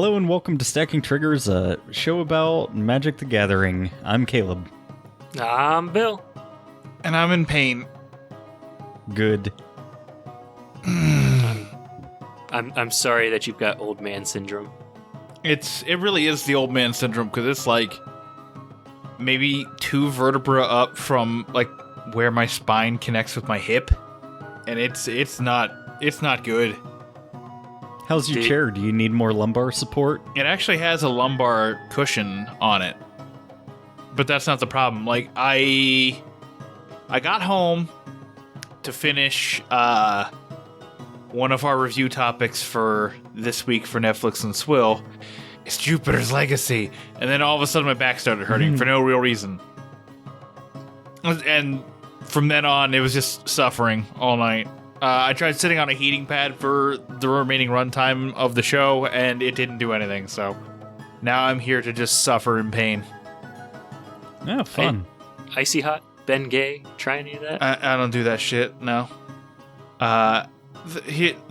Hello and welcome to Stacking Triggers, a show about Magic the Gathering. I'm Caleb. I'm Bill. And I'm in pain. Good. I'm sorry that you've got old man syndrome. It really is the old man syndrome, because it's like maybe 2 vertebrae up from like where my spine connects with my hip, and it's not good. How's your chair? Do you need more lumbar support? It actually has a lumbar cushion on it, but that's not the problem. Like I got home to finish one of our review topics for this week for Netflix and Swill. It's Jupiter's Legacy, and then all of a sudden my back started hurting for no real reason, and from then on it was just suffering all night. I tried sitting on a heating pad for the remaining runtime of the show, and it didn't do anything, so now I'm here to just suffer in pain. Oh, fun. Hey, icy hot, Ben Gay, try any of that? I don't do that shit, no. The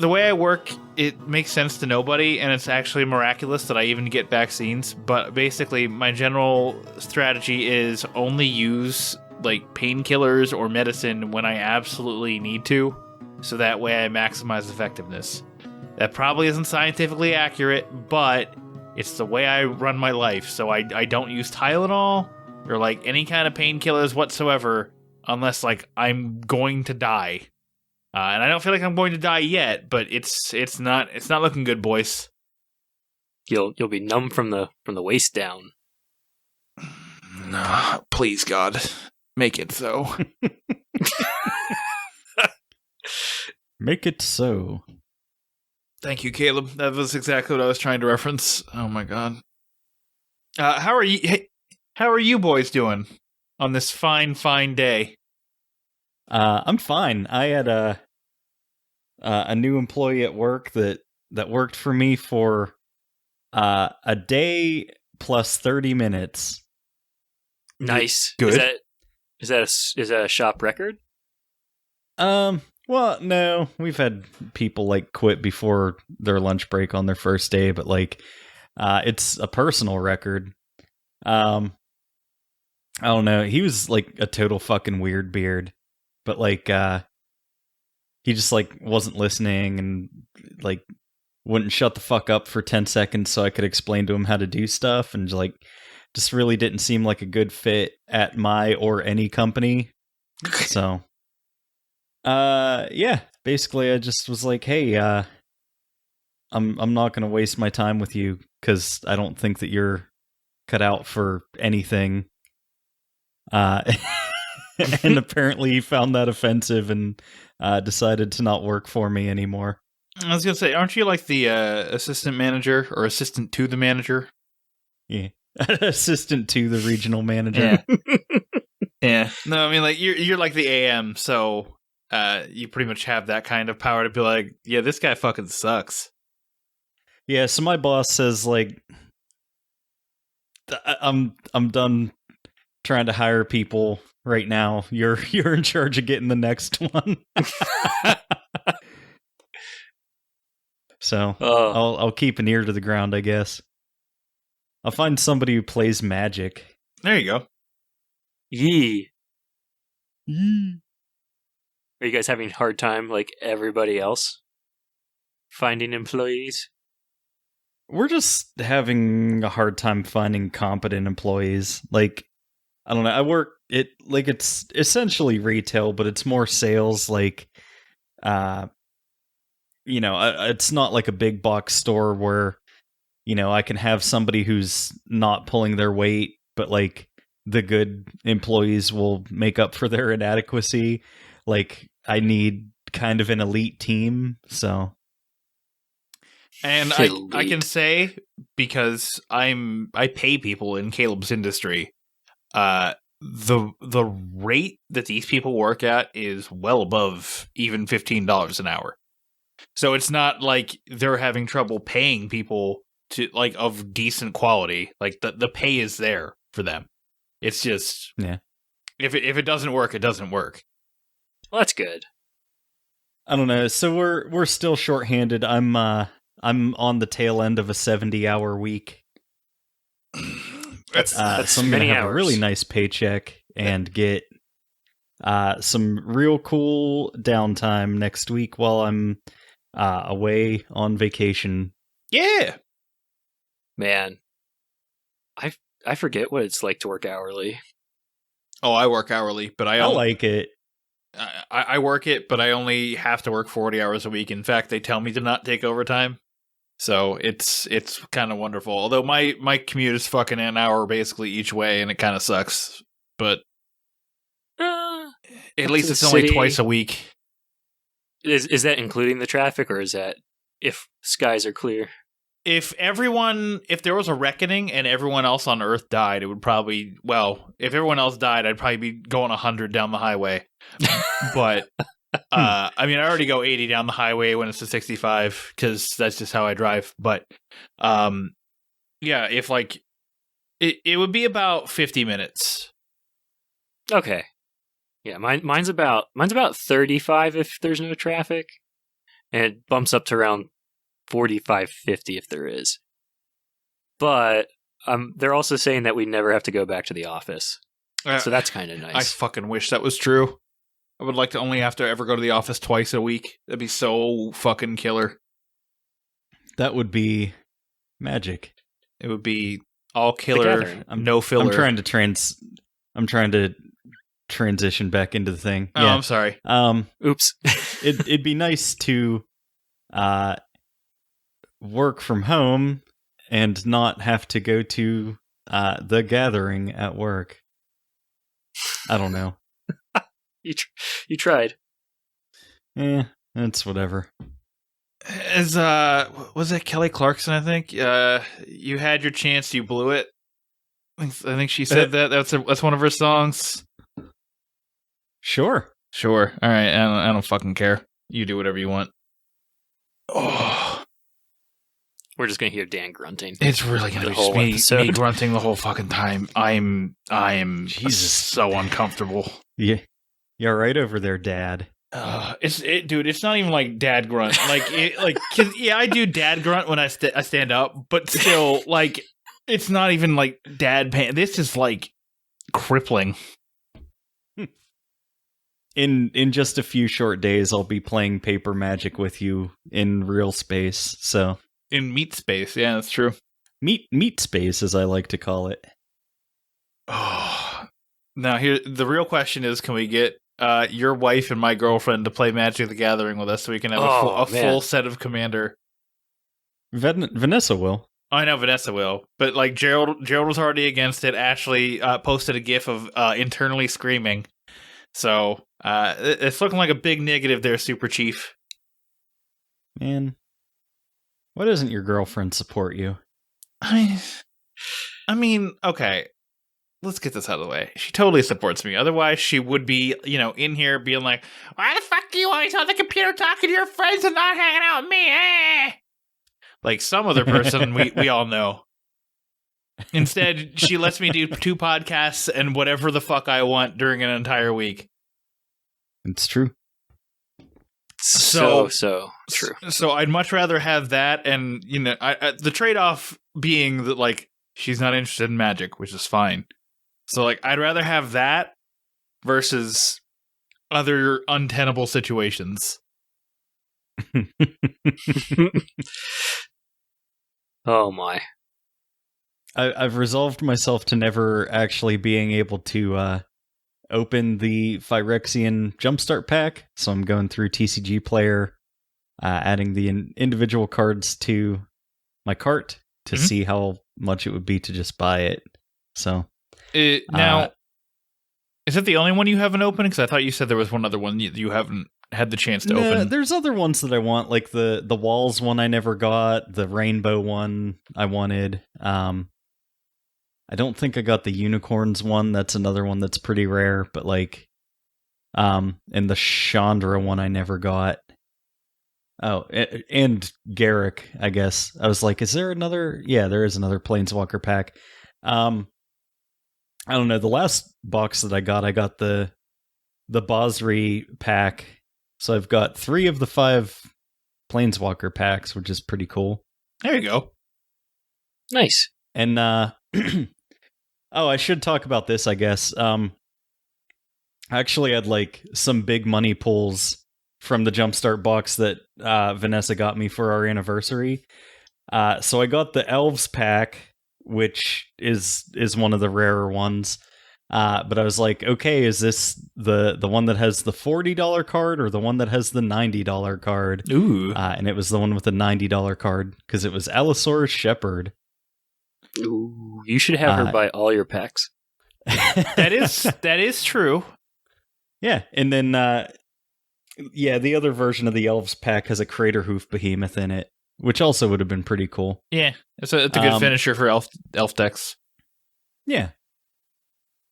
way I work, it makes sense to nobody, and it's actually miraculous that I even get vaccines, but basically my general strategy is only use like painkillers or medicine when I absolutely need to, so that way I maximize effectiveness. That probably isn't scientifically accurate, but it's the way I run my life, so I don't use Tylenol or like any kind of painkillers whatsoever unless like I'm going to die. And I don't feel like I'm going to die yet, but it's not looking good, boys. You'll be numb from the waist down. No, please God, make it so. Make it so. Thank you, Caleb. That was exactly what I was trying to reference. Oh my God. How are you? Hey, how are you boys doing on this fine day? I'm fine. I had a new employee at work that worked for me for a day plus 30 minutes. Nice. Good. Is that a shop record? Well, no, we've had people like quit before their lunch break on their first day, but like, it's a personal record. I don't know. He was like a total fucking weird beard, but like, he just like wasn't listening and like wouldn't shut the fuck up for 10 seconds so I could explain to him how to do stuff, and like just really didn't seem like a good fit at my or any company. So yeah, basically I just was like, hey, I'm not going to waste my time with you cuz I don't think that you're cut out for anything. And apparently he found that offensive and decided to not work for me anymore. I was going to say, aren't you like the assistant manager or assistant to the manager? Yeah. Assistant to the regional manager. Yeah. Yeah. No, I mean, like, you're like the AM, so you pretty much have that kind of power to be like, yeah, this guy fucking sucks. Yeah, so my boss says, like, I'm done trying to hire people right now. You're in charge of getting the next one. So I'll keep an ear to the ground, I guess. I'll find somebody who plays Magic. There you go. Yee. Are you guys having a hard time like everybody else finding employees? We're just having a hard time finding competent employees. Like, I don't know. I work it like it's essentially retail, but it's more sales. Like, you know, it's not like a big box store where, you know, I can have somebody who's not pulling their weight, but like the good employees will make up for their inadequacy. Like, I need kind of an elite team, so. And I can say, because I pay people in Caleb's industry, the rate that these people work at is well above even $15 an hour. So it's not like they're having trouble paying people to like of decent quality. Like the pay is there for them. It's just, yeah. If it doesn't work, it doesn't work. Well, that's good. I don't know. So we're still shorthanded. I'm I'm on the tail end of a 70-hour week. That's So I'm going many to have hours. a really nice paycheck and get some real cool downtime next week while I'm away on vacation. yeah. Man, I forget what it's like to work hourly. Oh, I work hourly, but I like it. I work it, but I only have to work 40 hours a week. In fact, they tell me to not take overtime. So it's kind of wonderful. Although my commute is fucking an hour basically each way, and it kind of sucks. But at least to it's the only city. twice a week. Is that including the traffic, or is that if skies are clear? If there was a reckoning and everyone else on Earth died, it would probably, if everyone else died, I'd probably be going 100 down the highway. But I already go 80 down the highway when it's a 65 because that's just how I drive. But if like it would be about 50 minutes. Okay. Yeah, mine's about 35 if there's no traffic, and it bumps up to around 45, 50 if there is. But they're also saying that we never have to go back to the office, so that's kind of nice. I fucking wish that was true. I would like to only have to ever go to the office twice a week. That'd be so fucking killer. That would be magic. It would be all killer, no filler. I'm trying to transition back into the thing. Oh, yeah. I'm sorry. Oops. It'd be nice to work from home and not have to go to the gathering at work. I don't know. You tried. It's whatever. As was that Kelly Clarkson? I think you had your chance, you blew it. I think she said that. That's one of her songs. Sure. All right. I don't fucking care. You do whatever you want. Oh, We're just gonna hear Dan grunting. it's really gonna The be whole just me episode. grunting the whole fucking time. I am Jesus. so uncomfortable. Yeah. You're right over there, Dad. Dude. It's not even like dad grunt. Cause I do dad grunt when I stand up, but still, like, it's not even like dad pain. This is like crippling. In just a few short days, I'll be playing Paper Magic with you in real space. So In meat space, yeah, that's true. meat space, as I like to call it. Oh, now here the real question is: can we get your wife and my girlfriend to play Magic the Gathering with us so we can have a full set of Commander? Vanessa will. I know Vanessa will, but like Gerald was already against it. Ashley posted a GIF of internally screaming, so it's looking like a big negative there, Super Chief. Man, why doesn't your girlfriend support you? I mean, okay. Let's get this out of the way. She totally supports me. Otherwise, she would be, in here being like, "Why the fuck do you always on the computer talking to your friends and not hanging out with me?" Eh? Like some other person we all know. Instead, she lets me do 2 podcasts and whatever the fuck I want during an entire week. It's true. So true. So I'd much rather have that, and the trade-off being that like she's not interested in Magic, which is fine. So like I'd rather have that versus other untenable situations. Oh my. I've resolved myself to never actually being able to open the Phyrexian Jumpstart pack, so I'm going through TCG Player, adding the individual cards to my cart to see how much it would be to just buy it. So now, is that the only one you haven't opened? Because I thought you said there was one other one you haven't had the chance to open. There's other ones that I want, like the Walls one I never got, the Rainbow one I wanted. I don't think I got the Unicorns one. That's another one that's pretty rare, but like, and the Chandra one I never got. Oh, and Garrick, I guess. I was like, is there another? Yeah, there is another Planeswalker pack. I don't know. The last box that I got the Basri pack. So I've got 3 of the 5 Planeswalker packs, which is pretty cool. There you go. Nice. And oh, I should talk about this, I guess. I actually had like some big money pulls from the Jumpstart box that Vanessa got me for our anniversary. So I got the Elves pack, which is one of the rarer ones. But I was like, okay, is this the one that has the $40 card or the one that has the $90 card? Ooh. And it was the one with the $90 card because it was Allosaurus Shepherd. Ooh, you should have her buy all your packs. That is true. Yeah, and then the other version of the Elves pack has a Crater Hoof Behemoth in it, which also would have been pretty cool. Yeah, it's a good finisher for elf decks. Yeah.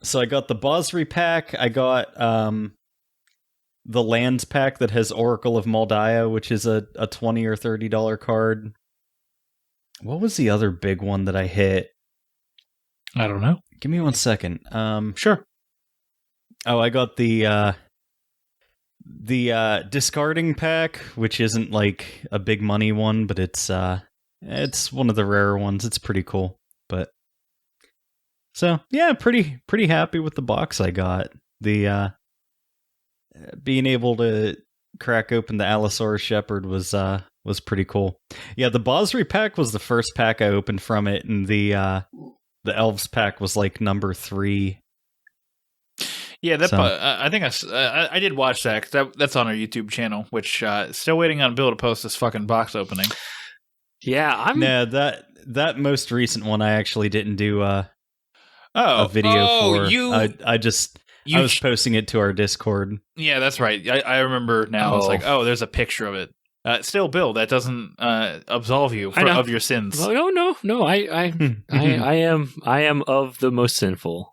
So I got the Bosri pack. I got the Lands pack that has Oracle of Moldiah, which is a $20 or $30 card. What was the other big one that I hit? I don't know. Give me 1 second. Sure. Oh, I got the discarding pack, which isn't like a big money one, but it's one of the rarer ones. It's pretty cool. But so yeah, pretty happy with the box I got. The being able to crack open the Allosaurus Shepherd was pretty cool. Yeah, the Bosri pack was the first pack I opened from it, and the Elves pack was like number 3. Yeah, I think I did watch that because that's on our YouTube channel, which still waiting on Bill to post this fucking box opening. Yeah, that most recent one I actually didn't do a video for. I was posting it to our Discord. Yeah, that's right. I remember now. It's like, there's a picture of it. Still, Bill, that doesn't absolve you of your sins. Oh, no. I am of the most sinful.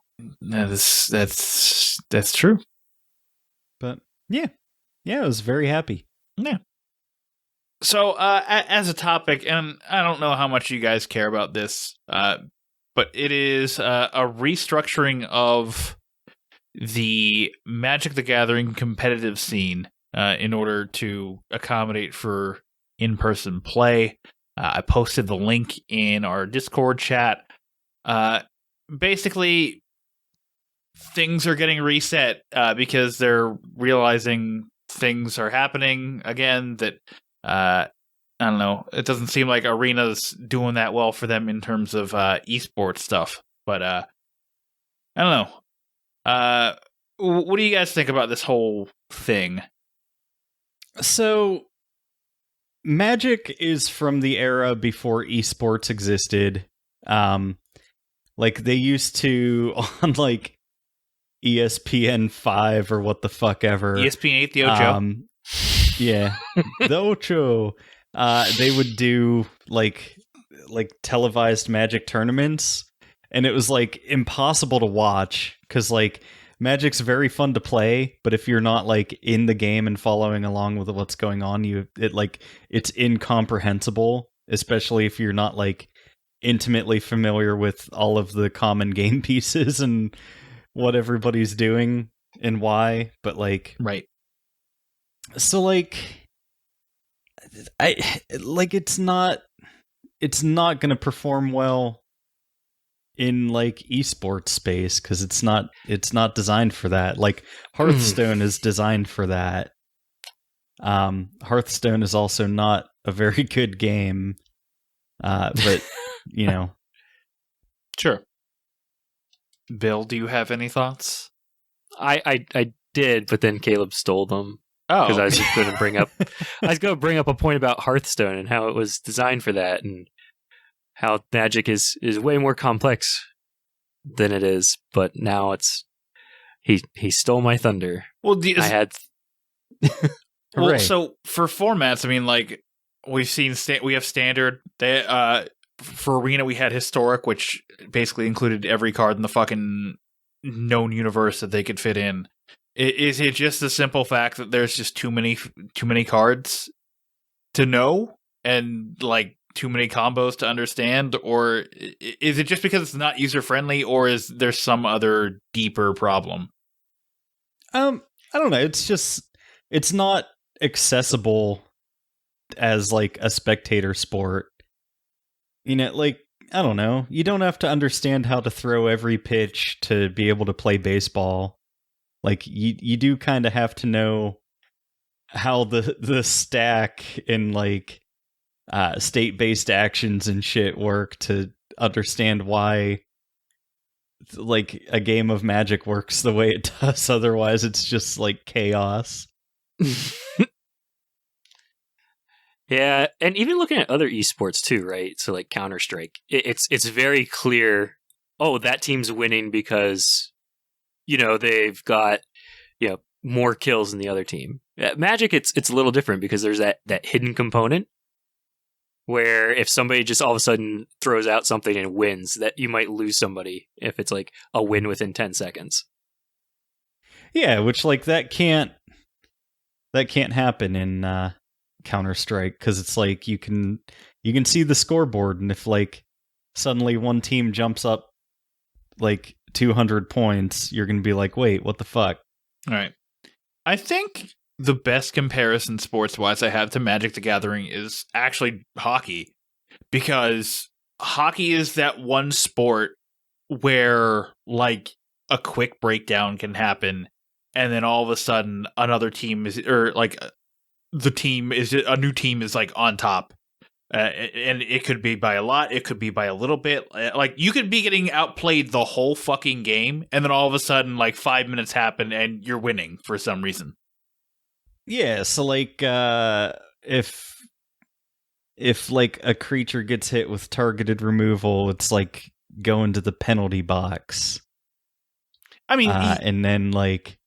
That's true. But yeah, I was very happy. Yeah. So, as a topic, and I don't know how much you guys care about this, but it is a restructuring of the Magic the Gathering competitive scene in order to accommodate for in-person play. I posted the link in our Discord chat. Basically, things are getting reset because they're realizing things are happening again that I don't know. It doesn't seem like Arena's doing that well for them in terms of esports stuff. But I don't know. What do you guys think about this whole thing? So, Magic is from the era before esports existed. Like they used to on like ESPN 5 or what the fuck ever. ESPN 8, the Ocho. Yeah, the Ocho. They would do like televised Magic tournaments, and it was like impossible to watch because like Magic's very fun to play, but if you're not like in the game and following along with what's going on, it's incomprehensible, especially if you're not like intimately familiar with all of the common game pieces and what everybody's doing and why. But like, right. So like, it's not going to perform well in like esports space because it's not designed for that. Like Hearthstone is designed for that. Hearthstone is also not a very good game, but you know. Sure. Bill, do you have any thoughts? I did, but then Caleb stole them. Oh, because I was just going to bring up a point about Hearthstone and how it was designed for that, and how Magic is way more complex than it is. But now he stole my thunder. Well, I had. Well, so for formats, I mean, like we've seen, we have standard. For Arena, we had historic, which basically included every card in the fucking known universe that they could fit in. Is it just the simple fact that there's just too many cards to know and like too many combos to understand, or is it just because it's not user friendly, or is there some other deeper problem? I don't know. It's just it's not accessible as like a spectator sport. You know, like, I don't know. You don't have to understand how to throw every pitch to be able to play baseball. Like, you do kind of have to know how the stack and like state-based actions and shit work to understand why like a game of Magic works the way it does. Otherwise it's just like chaos. Yeah, and even looking at other esports too, right? So like Counter-Strike, it's very clear, oh, that team's winning because they've got more kills than the other team. Magic, it's a little different because there's that hidden component where if somebody just all of a sudden throws out something and wins, that you might lose somebody if it's like a win within 10 seconds. Yeah, which like that can't happen in Counter-Strike, because it's like you can see the scoreboard, and if like suddenly one team jumps up like 200 points, you're going to be like, wait, what the fuck? All right. I think the best comparison sports-wise I have to Magic the Gathering is actually hockey, because hockey is that one sport where like a quick breakdown can happen, and then all of a sudden another team is, or like a new team is like on top. And it could be by a lot, it could be by a little bit. Like, you could be getting outplayed the whole fucking game, and then all of a sudden, like, 5 minutes happen, and you're winning for some reason. Yeah, so, like, if like, a creature gets hit with targeted removal, it's, like, going to the penalty box. I mean... and then, like,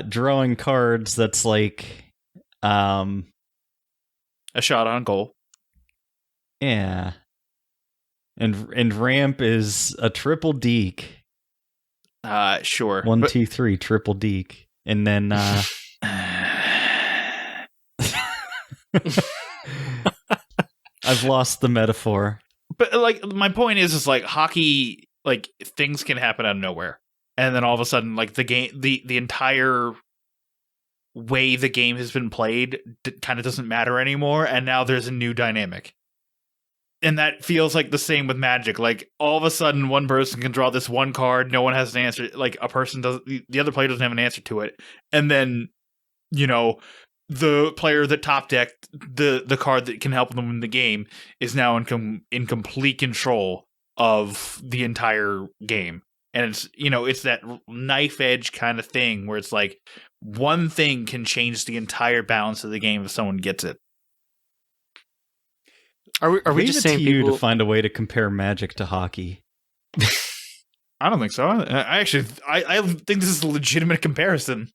drawing cards, that's, like, a shot on goal. Yeah. And ramp is a triple deke. Sure. 1, 2, 3, triple deke. And then I've lost the metaphor. But like, my point is like hockey, like things can happen out of nowhere. And then all of a sudden, like the game, the entire way the game has been played kind of doesn't matter anymore, and now there's a new dynamic. And that feels like the same with Magic. Like, all of a sudden one person can draw this one card, no one has an answer, like a person doesn't, the other player doesn't have an answer to it, and then the player that top decked the card that can help them win the game is now in complete control of the entire game. And it's it's that knife edge kind of thing where it's like one thing can change the entire balance of the game if someone gets it. Are we just saying you to find a way to compare Magic to hockey? I don't think so. I think this is a legitimate comparison.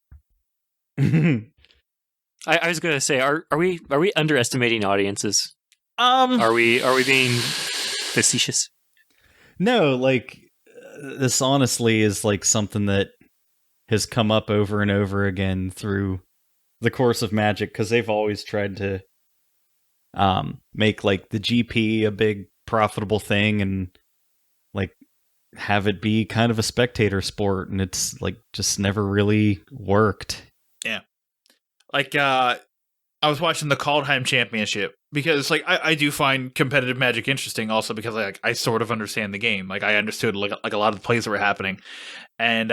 I was going to say, are we underestimating audiences? Are we being facetious? No, like, this honestly is like something that has come up over and over again through the course of Magic, because they've always tried to make like the GP a big profitable thing and like have it be kind of a spectator sport, and it's like just never really worked. Yeah. Like I was watching the Kaldheim Championship because like I do find competitive Magic interesting also because like I sort of understand the game. Like I understood like a lot of the plays that were happening. And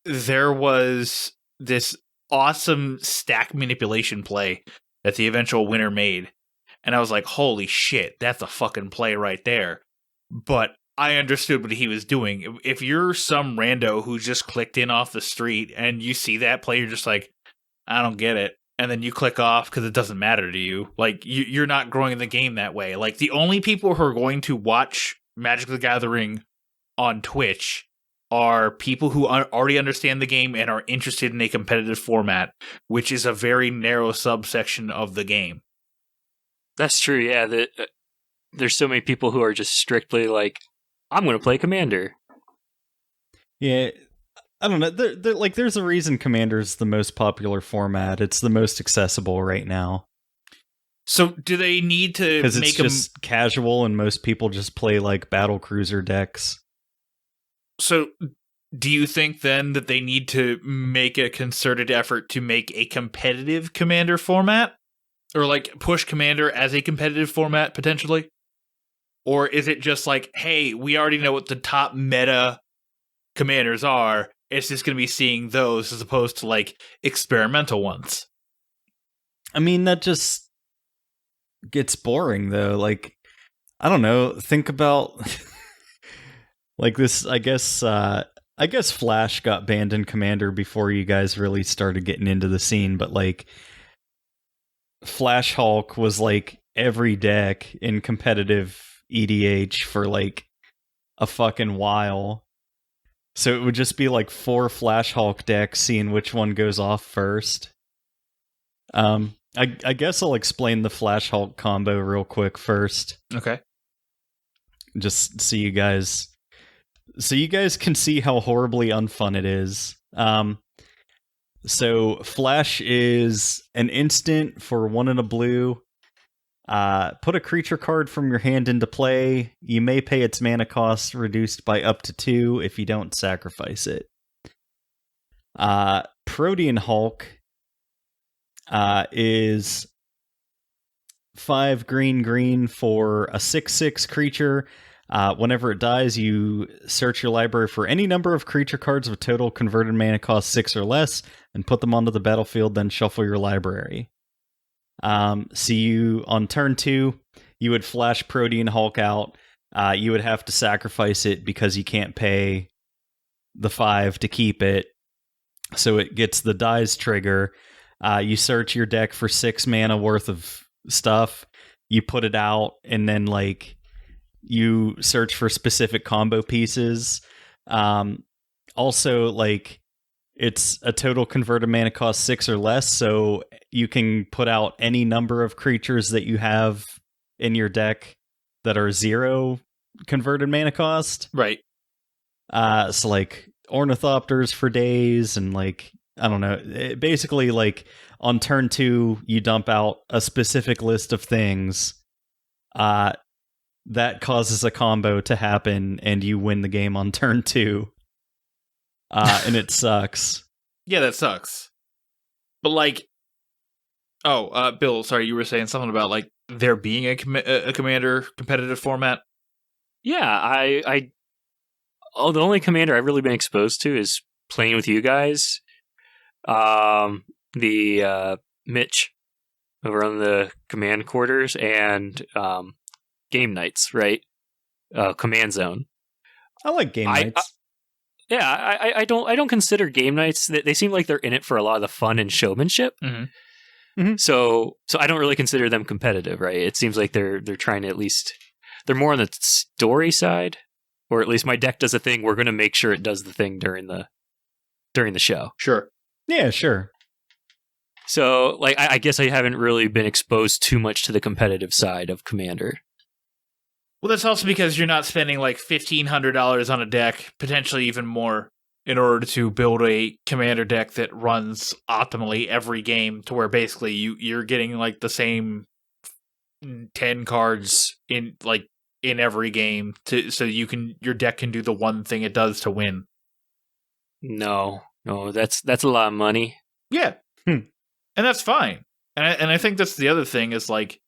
there was this awesome stack manipulation play that the eventual winner made. And I was like, holy shit, that's a fucking play right there. But I understood what he was doing. If you're some rando who just clicked in off the street and you see that play, you're just like, I don't get it. And then you click off because it doesn't matter to you. Like, you're not growing the game that way. Like, the only people who are going to watch Magic the Gathering on Twitch are people who already understand the game and are interested in a competitive format, which is a very narrow subsection of the game. That's true, yeah. There's so many people who are just strictly like, I'm going to play Commander. Yeah, I don't know. There's a reason Commander's the most popular format. It's the most accessible right now. So do they need to because make it's just casual and most people just play like battle cruiser decks? So do you think then that they need to make a concerted effort to make a competitive Commander format? Or like push Commander as a competitive format potentially? Or is it just like, hey, we already know what the top meta commanders are. It's just going to be seeing those as opposed to like experimental ones. I mean, that just gets boring though. Like, I don't know. Think about like this. I guess Flash got banned in Commander before you guys really started getting into the scene. But like, Flash Hulk was like every deck in competitive EDH for like a fucking while. So it would just be like 4 Flash Hulk decks, seeing which one goes off first. I guess I'll explain the Flash Hulk combo real quick first. Okay. Just so you guys can see how horribly unfun it is. So Flash is an instant for 1 and a blue. Put a creature card from your hand into play. You may pay its mana cost reduced by up to 2 if you don't sacrifice it. Protean Hulk is 5 green for a 6/6 creature. Whenever it dies, you search your library for any number of creature cards with total converted mana cost 6 or less and put them onto the battlefield, then shuffle your library. So you, on turn 2, you would flash Protean Hulk out. You would have to sacrifice it because you can't pay the 5 to keep it. So it gets the dies trigger. You search your deck for 6 mana worth of stuff. You put it out, and then like you search for specific combo pieces. Also, like, it's a total converted mana cost 6 or less, so you can put out any number of creatures that you have in your deck that are 0 converted mana cost. Right. So like Ornithopters for days, and like, I don't know, basically like on turn 2 you dump out a specific list of things that causes a combo to happen, and you win the game on turn 2. And it sucks. Yeah, that sucks. But like, Bill, sorry, you were saying something about like there being a Commander competitive format. Yeah, the only Commander I've really been exposed to is playing with you guys. The Mitch over on the command quarters, and game nights, right? Command zone. I like game nights. I don't consider game nights. They seem like they're in it for a lot of the fun and showmanship. Mm-hmm. Mm-hmm. So I don't really consider them competitive, right? It seems like they're trying to, at least they're more on the story side, or at least my deck does a thing. We're going to make sure it does the thing during the show. Sure. Yeah, sure. So like I guess I haven't really been exposed too much to the competitive side of Commander. Well, that's also because you're not spending like $1,500 on a deck, potentially even more, in order to build a Commander deck that runs optimally every game, to where basically you're getting like the same 10 cards in every game, so your deck can do the one thing it does to win. No, that's a lot of money. Yeah, and that's fine. And I think that's the other thing is like,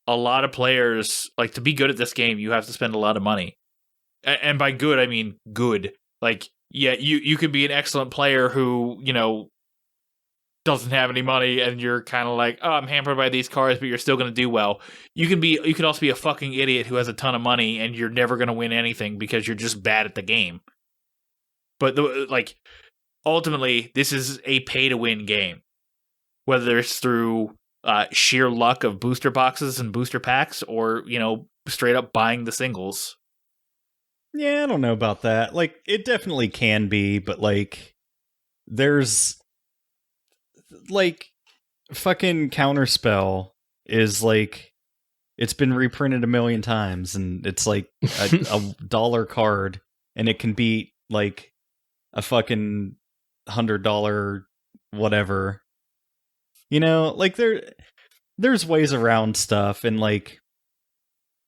a lot of players, like, to be good at this game, you have to spend a lot of money. And by good, I mean good. Like, yeah, you could be an excellent player who, doesn't have any money, and you're kind of like, oh, I'm hampered by these cards, but you're still going to do well. You could also be a fucking idiot who has a ton of money, and you're never going to win anything because you're just bad at the game. But, ultimately, this is a pay-to-win game. Whether it's through sheer luck of booster boxes and booster packs, or, straight up buying the singles. Yeah, I don't know about that. Like, it definitely can be, but like, there's like, fucking Counterspell is like, it's been reprinted 1 million times, and it's like a dollar card, and it can beat like a fucking $100 whatever. Like, there's ways around stuff, and like,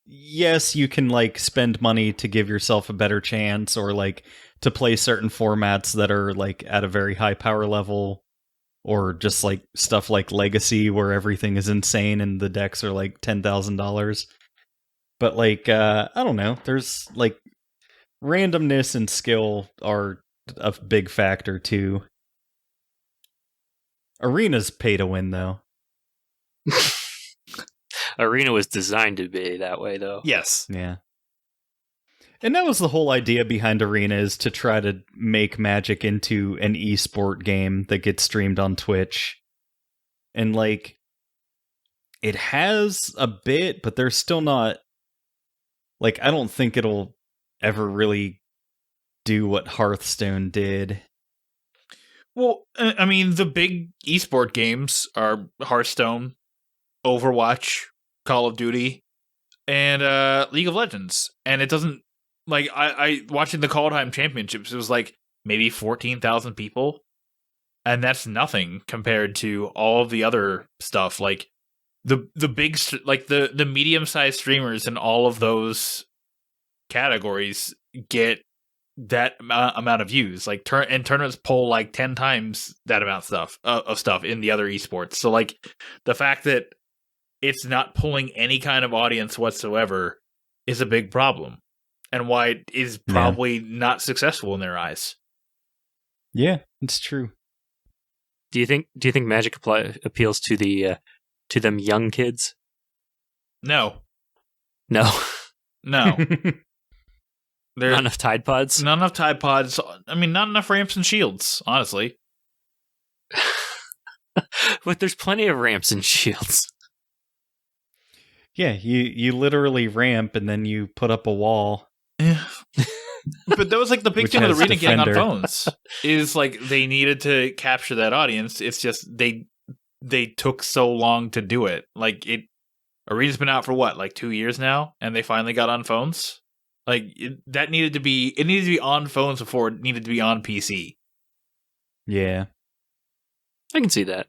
yes, you can like spend money to give yourself a better chance, or like to play certain formats that are like at a very high power level, or just like stuff like Legacy where everything is insane and the decks are like $10,000. But like I don't know, there's like randomness and skill are a big factor too. Arena's pay to win though. Arena was designed to be that way, though. Yes. Yeah. And that was the whole idea behind Arena, is to try to make Magic into an esport game that gets streamed on Twitch. And like, it has a bit, but they're still not, like, I don't think it'll ever really do what Hearthstone did. Well, I mean, the big esport games are Hearthstone, Overwatch, Call of Duty, and League of Legends. And it doesn't, like, I watching the Call Time Championships, it was like maybe 14,000 people. And that's nothing compared to all of the other stuff. Like, the big, like, the medium-sized streamers in all of those categories get that amount of views. Like, and tournaments pull like 10 times that amount of stuff in the other esports. So, like, the fact that it's not pulling any kind of audience whatsoever is a big problem, and why it is probably not successful in their eyes. Yeah, it's true. Do you think Magic appeals to to them young kids? No. No. There not enough Tide Pods? Not enough Tide Pods. I mean, not enough ramps and shields, honestly. But there's plenty of ramps and shields. Yeah, you literally ramp and then you put up a wall. Yeah. But that was like the big thing with Arena getting on phones. Is like they needed to capture that audience. It's just they took so long to do it. Like Arena's been out for what, like 2 years now, and they finally got on phones. Like it needed to be on phones before it needed to be on PC. Yeah, I can see that.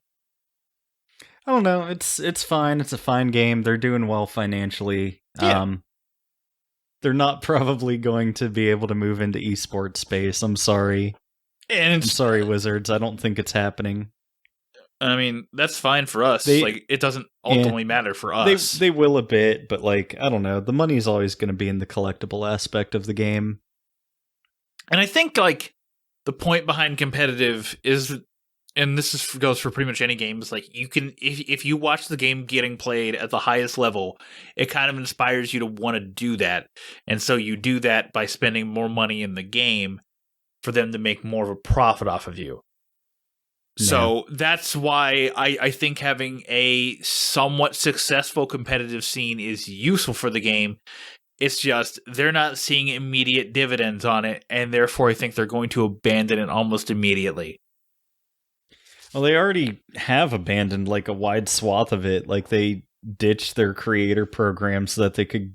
I don't know. It's fine. It's a fine game. They're doing well financially. Yeah. They're not probably going to be able to move into esports space. I'm sorry. And I'm sorry, Wizards. I don't think it's happening. I mean, that's fine for us. Like, it doesn't ultimately matter for us. They will a bit, but like, I don't know. The money's always going to be in the collectible aspect of the game. And I think like the point behind competitive is, and this goes for pretty much any game, is like you can, if you watch the game getting played at the highest level, it kind of inspires you to want to do that. And so you do that by spending more money in the game for them to make more of a profit off of you. So that's why I think having a somewhat successful competitive scene is useful for the game. It's just they're not seeing immediate dividends on it, and therefore I think they're going to abandon it almost immediately. Well, they already have abandoned like a wide swath of it. Like they ditched their creator program so that they could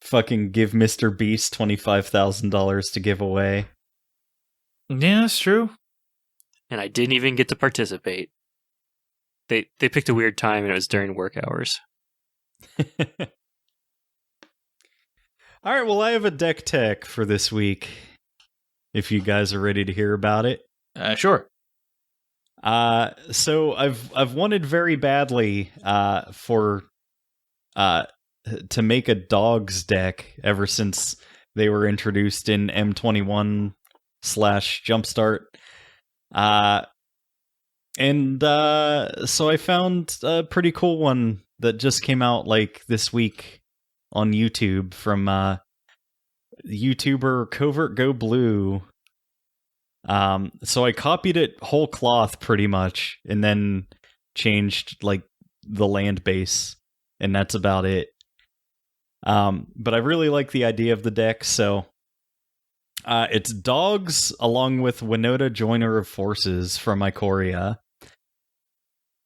fucking give Mr. Beast $25,000 to give away. Yeah, that's true. And I didn't even get to participate. They picked a weird time, and it was during work hours. All right, well, I have a deck tech for this week, if you guys are ready to hear about it. Sure. So I've wanted very badly for to make a dogs deck ever since they were introduced in M21 / Jumpstart. So I found a pretty cool one that just came out like this week on YouTube from YouTuber Covert Go Blue. So I copied it whole cloth pretty much, and then changed like the land base, and that's about it. But I really like the idea of the deck, so it's dogs along with Winota, Joiner of Forces from Ikoria.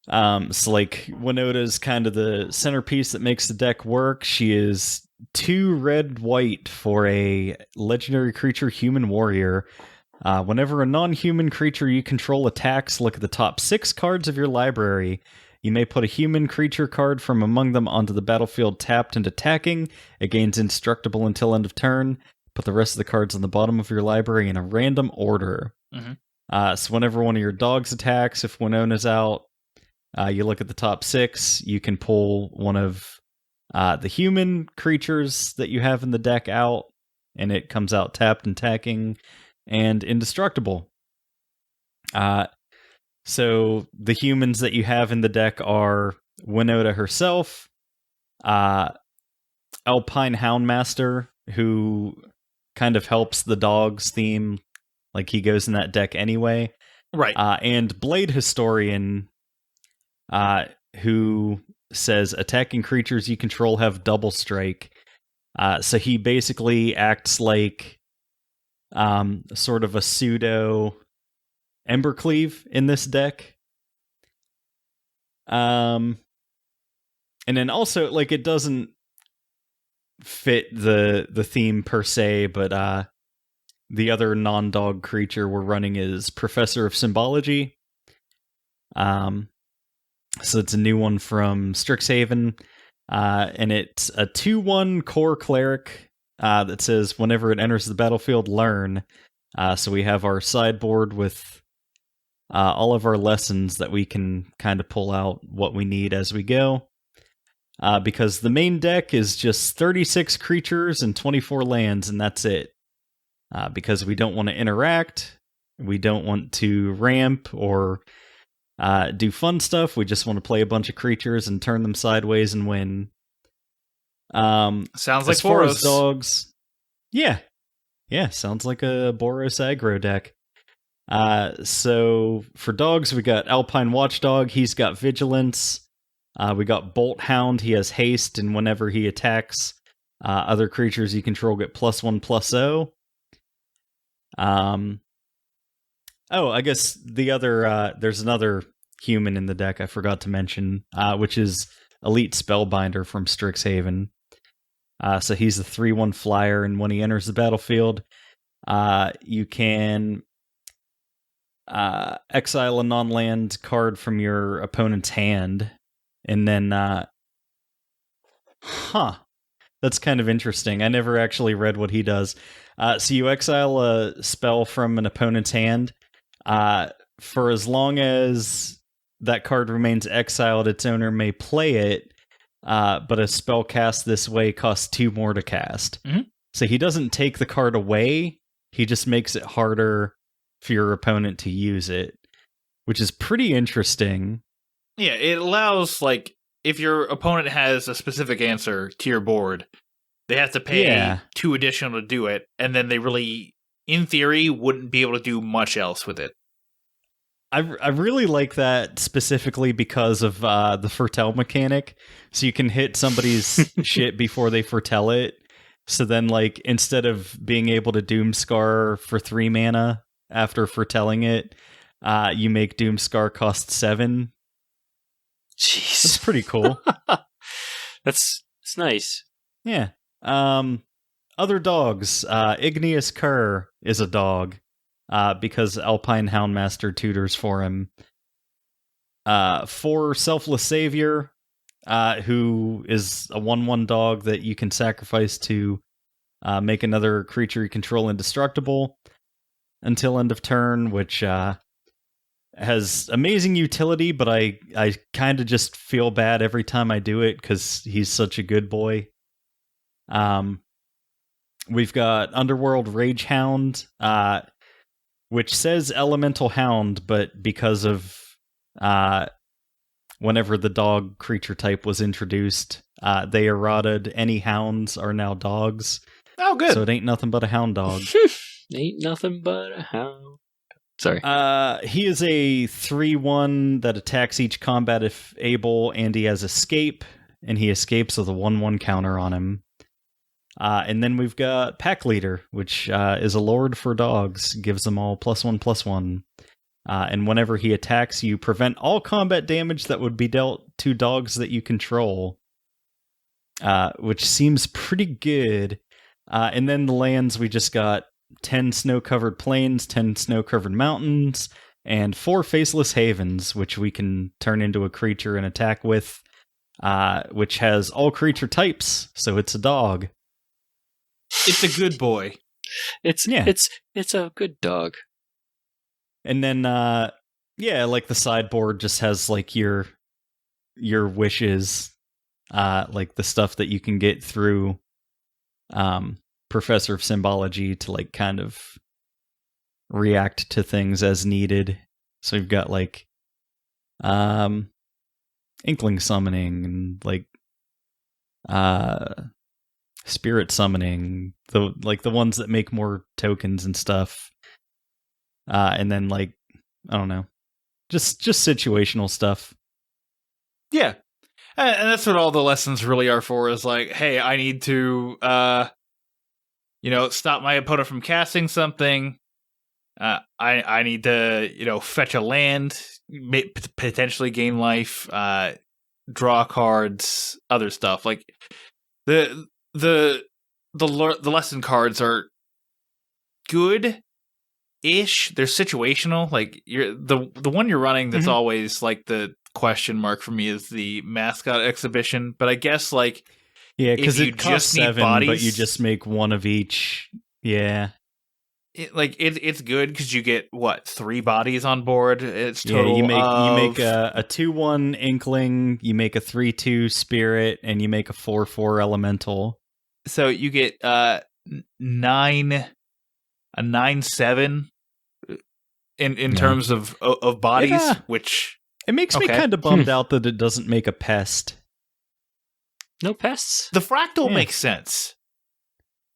So like Winota's kind of the centerpiece that makes the deck work. She is 2 red-white for a legendary creature human warrior. Whenever a non-human creature you control attacks, look at the top 6 cards of your library. You may put a human creature card from among them onto the battlefield tapped and attacking. It gains indestructible until end of turn. Put the rest of the cards on the bottom of your library in a random order. Mm-hmm. So whenever one of your dogs attacks, if Winona's out, you look at the top 6, you can pull one of the human creatures that you have in the deck out, and it comes out tapped and attacking and indestructible. So the humans that you have in the deck are Winota herself, Alpine Houndmaster, who kind of helps the dogs theme, like he goes in that deck anyway. Right. And Blade Historian, who says attacking creatures you control have double strike. So he basically acts like sort of a pseudo Embercleave in this deck. And then also, like, it doesn't fit the theme per se, but the other non-dog creature we're running is Professor of Symbology. So it's a new one from Strixhaven, and it's a 2/1 core cleric that says whenever it enters the battlefield, learn. So we have our sideboard with all of our lessons that we can kind of pull out what we need as we go. Because the main deck is just 36 creatures and 24 lands, and that's it. Because we don't want to interact, we don't want to ramp or do fun stuff. We just want to play a bunch of creatures and turn them sideways and win. Sounds like as far Boros. as dogs, yeah, sounds like a Boros aggro deck. So for dogs, we got Alpine Watchdog. He's got Vigilance. We got Bolt Hound. He has haste, and whenever he attacks, other creatures you control get +1/+0. Oh, I guess the other there's another human in the deck I forgot to mention, which is Elite Spellbinder from Strixhaven. So he's a 3/1 flyer, and when he enters the battlefield, you can exile a non-land card from your opponent's hand, and then that's kind of interesting. I never actually read what he does. So you exile a spell from an opponent's hand. For as long as that card remains exiled, its owner may play it, but a spell cast this way costs 2 more to cast. Mm-hmm. So he doesn't take the card away, he just makes it harder for your opponent to use it, which is pretty interesting. Yeah, it allows, like, if your opponent has a specific answer to your board, they have to pay 2 additional to do it, and then they really, in theory, wouldn't be able to do much else with it. I really like that specifically because of the foretell mechanic. So you can hit somebody's shit before they foretell it. So then, like, instead of being able to Doomscar for 3 mana after foretelling it, you make Doomscar cost 7. Jeez. That's pretty cool. It's nice. Yeah. Other dogs. Igneous Cur is a dog. Because Alpine Houndmaster tutors for him. For Selfless Savior, who is a 1/1 dog that you can sacrifice to make another creature you control indestructible until end of turn, which has amazing utility, but I kind of just feel bad every time I do it because he's such a good boy. We've got Underworld Ragehound, which says Elemental Hound, but because of whenever the dog creature type was introduced, they errated any hounds are now dogs. Oh, good. So it ain't nothing but a hound dog. Ain't nothing but a hound. Sorry. He is a 3/1 that attacks each combat if able, and he has Escape, and he escapes with a 1/1 counter on him. And then we've got Pack Leader, which is a lord for dogs, gives them all +1/+1. And whenever he attacks, you prevent all combat damage that would be dealt to dogs that you control, which seems pretty good. And then the lands, we just got 10 snow-covered plains, 10 snow-covered mountains, and 4 Faceless Havens, which we can turn into a creature and attack with, which has all creature types, so it's a dog. It's a good boy. It's a good dog. And then like the sideboard just has like your wishes, like the stuff that you can get through Professor of Symbology to like kind of react to things as needed. So you've got like Inkling Summoning and like Spirit Summoning, the ones that make more tokens and stuff. And then like, I don't know, just situational stuff. Yeah. And that's what all the lessons really are for, is like, hey, I need to, stop my opponent from casting something. I need to, fetch a land, potentially gain life, draw cards, other stuff. Like the lesson cards are good-ish. They're situational. Like the one you're running that's always like the question mark for me is the mascot exhibition. But I guess like because you it costs just need 7, bodies, but you just make one of each. Yeah. It's good because you get 3 bodies on board. It's total. Yeah, you make a 2/1 Inkling, you make a 3/2 Spirit, and you make a 4/4 Elemental. So you get a 9/7 in terms of bodies, which it makes me kind of bummed out that it doesn't make a pest. No pests. The fractal makes sense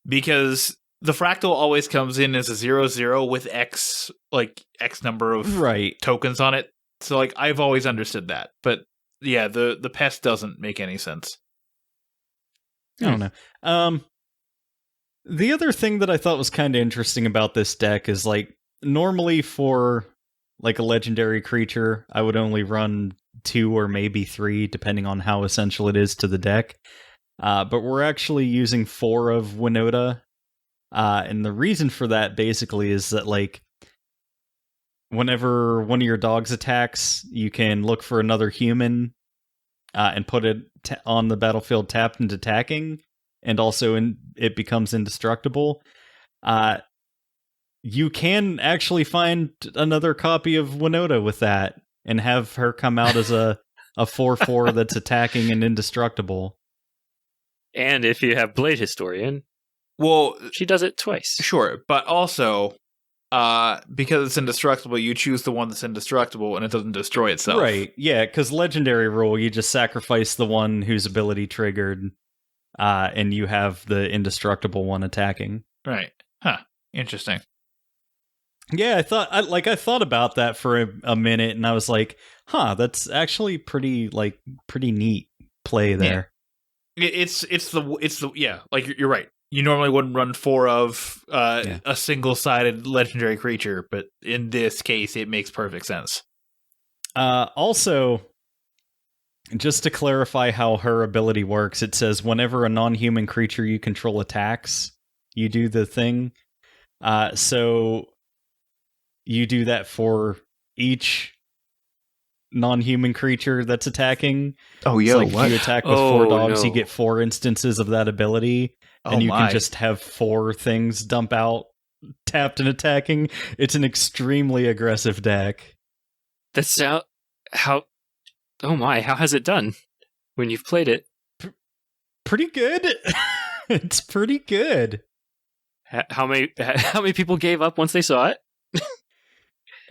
because the fractal always comes in as a 0/0 with X number of tokens on it. So like I've always understood that, but yeah, the pest doesn't make any sense. I don't know. The other thing that I thought was kind of interesting about this deck is like normally for like a legendary creature, I would only run 2 or maybe 3, depending on how essential it is to the deck. But we're actually using 4 of Winota. And the reason for that basically is that like whenever one of your dogs attacks, you can look for another human and put it on the battlefield tapped and attacking, and also it becomes indestructible. You can actually find another copy of Winota with that and have her come out as a 4/4 that's attacking and indestructible. And if you have Blade Historian, well, she does it twice. Sure, but also because it's indestructible, you choose the one that's indestructible and it doesn't destroy itself. Right, yeah, because legendary rule, you just sacrifice the one whose ability triggered, and you have the indestructible one attacking. Right. Huh. Interesting. Yeah, I thought about that for a minute, and I was like, "Huh, that's actually pretty neat play there." Yeah. It's the like you're right. You normally wouldn't run 4 of a single-sided legendary creature, but in this case, it makes perfect sense. Also, just to clarify how her ability works, it says whenever a non-human creature you control attacks, you do the thing. So you do that for each non-human creature that's attacking. Oh, yeah. Like if you attack with 4 dogs, you get 4 instances of that ability, and you can just have 4 things dump out, tapped and attacking. It's an extremely aggressive deck. That's how. Oh my! How has it done when you've played it? Pretty good. It's pretty good. How many people gave up once they saw it?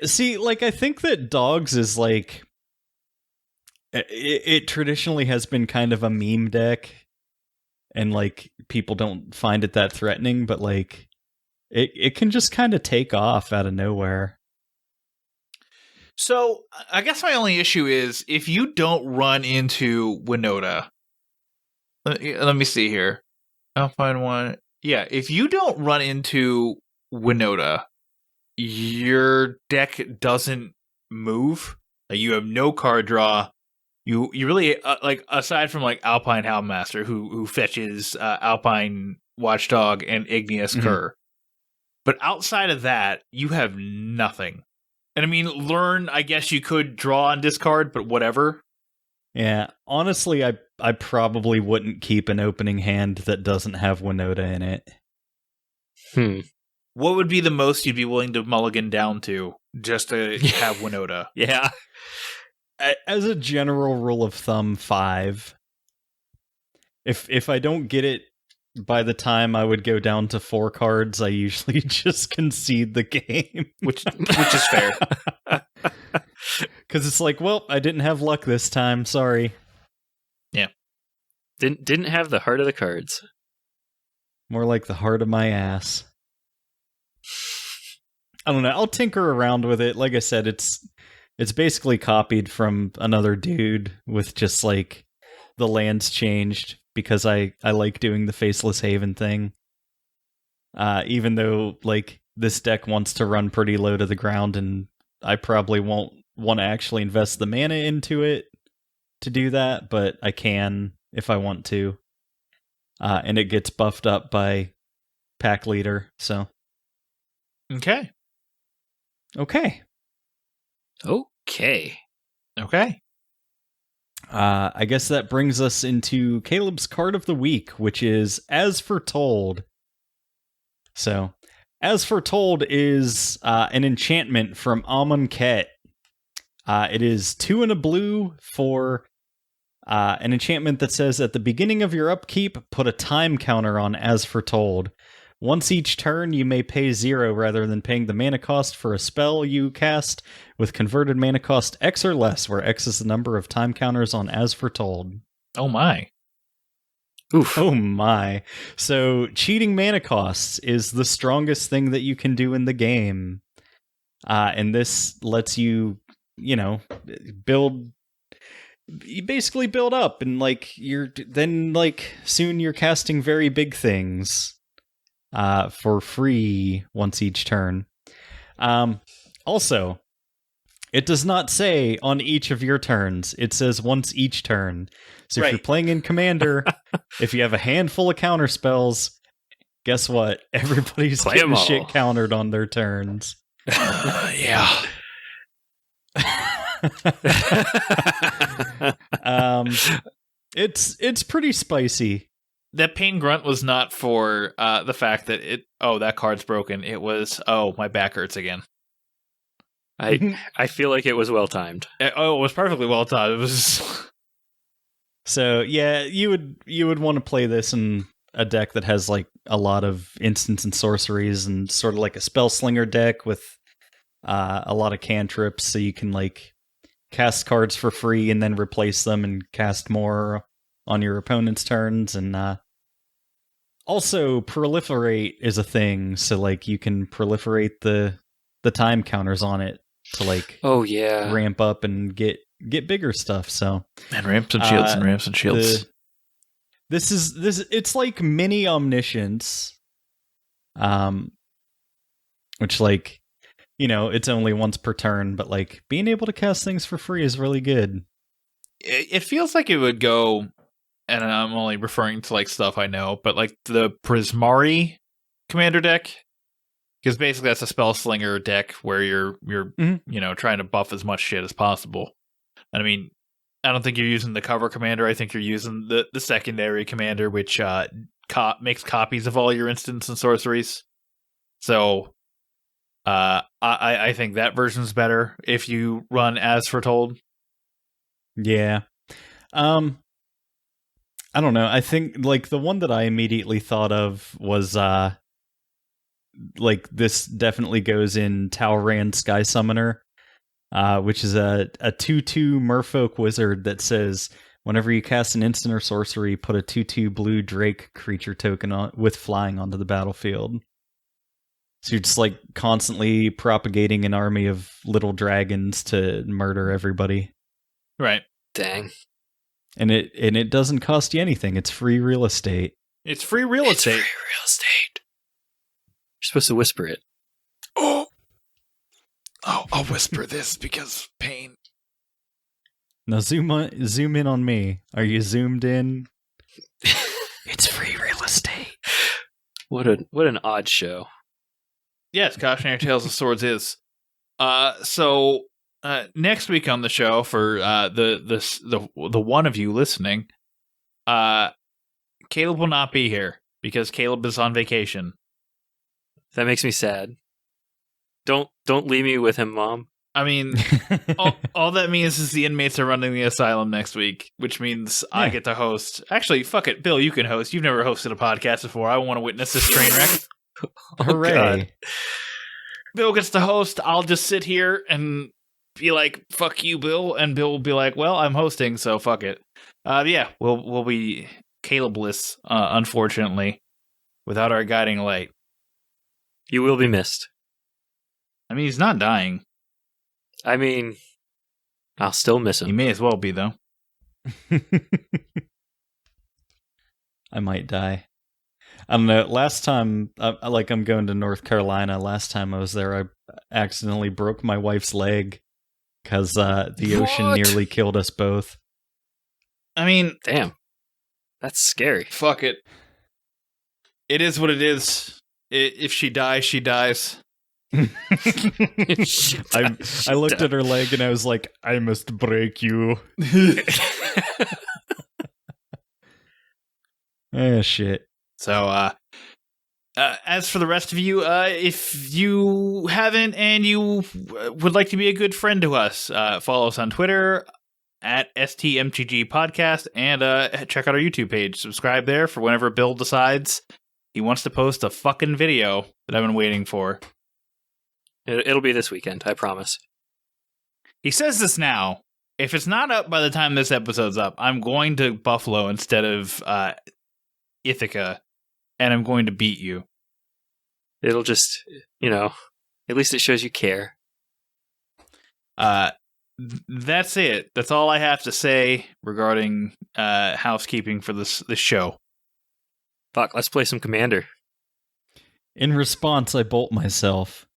See, like I think that dogs is like it traditionally has been kind of a meme deck, and like people don't find it that threatening, but like it can just kind of take off out of nowhere. So I guess my only issue is if you don't run into Winota. Let me see here. I'll find one. Yeah, if you don't run into Winota, your deck doesn't move. Like, you have no card draw. You really like, aside from like Alpine Houndmaster, who fetches Alpine Watchdog and Igneous Cur, but outside of that, you have nothing. And I mean, learn. I guess you could draw and discard, but whatever. Yeah, honestly, I probably wouldn't keep an opening hand that doesn't have Winota in it. What would be the most you'd be willing to mulligan down to just to have Winota? Yeah. As a general rule of thumb, 5. If I don't get it by the time I would go down to 4 cards, I usually just concede the game. Which is fair. Because it's like, well, I didn't have luck this time. Sorry. Yeah. Didn't have the heart of the cards. More like the heart of my ass. I don't know. I'll tinker around with it. Like I said, it's basically copied from another dude with just like the lands changed because I like doing the Faceless Haven thing. Even though like this deck wants to run pretty low to the ground and I probably won't want to actually invest the mana into it to do that, but I can if I want to. And it gets buffed up by pack leader, so. Okay. Okay. I guess that brings us into Caleb's card of the week, which is As Foretold. So, As Foretold is an enchantment from Amonkhet. It is 2 and a blue for an enchantment that says, at the beginning of your upkeep, put a time counter on As Foretold. Once each turn, you may pay 0 rather than paying the mana cost for a spell you cast with converted mana cost X or less, where X is the number of time counters on As Foretold. Oh my. Oof. Oh my. So, cheating mana costs is the strongest thing that you can do in the game. And this lets you, build... You basically build up, and soon you're casting very big things. For free once each turn. Also, it does not say on each of your turns. It says once each turn. So if you're playing in Commander, if you have a handful of counter spells, guess what? Everybody's getting shit countered on their turns. Yeah. It's pretty spicy. That pain grunt was not for the fact that that card's broken. It was, my back hurts again. I feel like it was well timed. It was perfectly well timed. It was. So yeah, you would want to play this in a deck that has like a lot of instants and sorceries and sort of like a spell slinger deck with a lot of cantrips, so you can like cast cards for free and then replace them and cast more on your opponent's turns, and also proliferate is a thing, so like you can proliferate the time counters on it to like ramp up and get bigger stuff. So and ramps and shields and ramps and shields. This it's like mini omniscience, which like it's only once per turn, but like being able to cast things for free is really good. It feels like it would go. And I'm only referring to like stuff I know, but like the Prismari commander deck, because basically that's a spell slinger deck where you're trying to buff as much shit as possible. And I mean, I don't think you're using the cover commander. I think you're using the secondary commander, which makes copies of all your instants and sorceries. So I think that version's better if you run As Foretold. Yeah. I don't know. I think like the one that I immediately thought of was like this definitely goes in Talran Sky Summoner, which is a 2/2 Merfolk wizard that says whenever you cast an instant or sorcery, put a 2/2 blue Drake creature token with flying onto the battlefield. So you're just like constantly propagating an army of little dragons to murder everybody. Right. Dang. And it doesn't cost you anything. It's free real estate. It's free real estate. Free real estate. You're supposed to whisper it. Oh, I'll whisper this because pain. Now zoom in on me. Are you zoomed in? It's free real estate. What an odd show. Yes, Cautionary Tales of Swords is. So next week on the show for the one of you listening, Caleb will not be here because Caleb is on vacation. That makes me sad. Don't leave me with him, Mom. I mean, all that means is the inmates are running the asylum next week, which means I get to host. Actually, fuck it. Bill, you can host. You've never hosted a podcast before. I want to witness this train wreck. Hooray. God. Bill gets to host. I'll just sit here and be like, fuck you, Bill. And Bill will be like, well, I'm hosting, so fuck it. Yeah, we'll be Caleb-less, unfortunately, without our guiding light. You will be missed. I mean, he's not dying. I mean, I'll still miss He him. may as well be, though. I might die. I don't know. Last time, I'm going to North Carolina. Last time I was there, I accidentally broke my wife's leg because the ocean What? nearly killed us both. I mean, Damn. That's scary. fuck it. It is what it is. If she dies, she dies. I looked at her leg and I was like, I must break you. Shit. So, as for the rest of you, if you haven't and you would like to be a good friend to us, follow us on Twitter at STMTG Podcast and check out our YouTube page. Subscribe there for whenever Bill decides he wants to post a fucking video that I've been waiting for. It'll be this weekend, I promise. He says this now. If it's not up by the time this episode's up, I'm going to Buffalo instead of Ithaca, and I'm going to beat you. It'll just, at least it shows you care. That's it. That's all I have to say regarding housekeeping for this show. Fuck, let's play some Commander. In response, I bolt myself.